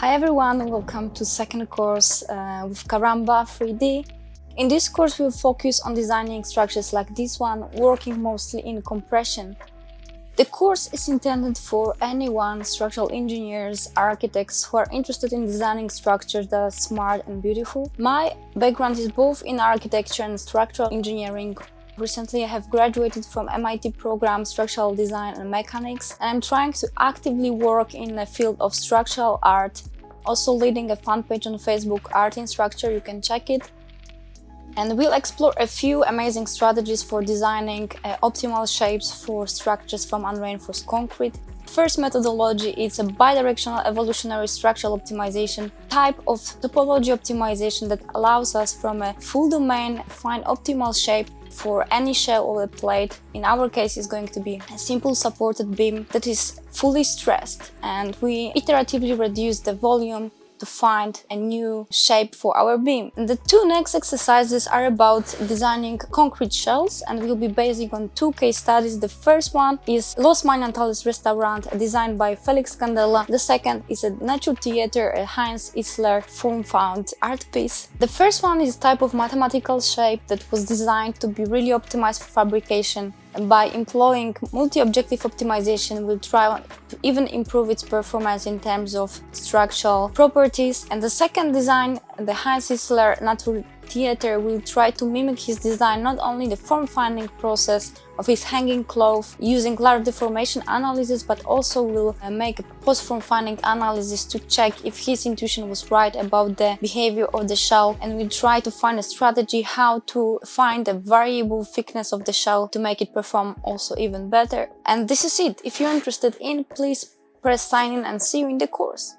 Hi everyone, welcome to second course with Karamba 3D. In this course we'll focus on designing structures like this one, working mostly in compression. The course is intended for anyone, structural engineers, architects who are interested in designing structures that are smart and beautiful. My background is both in architecture and structural engineering. Recently I have graduated from MIT program Structural Design and Mechanics, and I'm trying to actively work in the field of structural art, also leading a fan page on Facebook, Art in Structure, you can check it. And we'll explore a few amazing strategies for designing optimal shapes for structures from unreinforced concrete. First methodology is a bidirectional evolutionary structural optimization type of topology optimization that allows us from a full domain find optimal shape for any shell or a plate. In our case, it's going to be a simple supported beam that is fully stressed, and we iteratively reduce the volume to find a new shape for our beam. And the two next exercises are about designing concrete shells, and we'll be basing on two case studies. The first one is Los Monumentales Restaurant, designed by Felix Candela. The second is a Nature Theater, a Heinz Isler found art piece. The first one is a type of mathematical shape that was designed to be really optimized for fabrication. By employing multi-objective optimization, we'll try to even improve its performance in terms of structural properties. And the second design, the Heinz Isler Nature Theater, will try to mimic his design, not only the form-finding process of his hanging cloth using large deformation analysis, but also will make a post-form finding analysis to check if his intuition was right about the behavior of the shell, and we'll try to find a strategy how to find the variable thickness of the shell to make it perform also even better. And this is it. If you're interested in, please press sign in and see you in the course.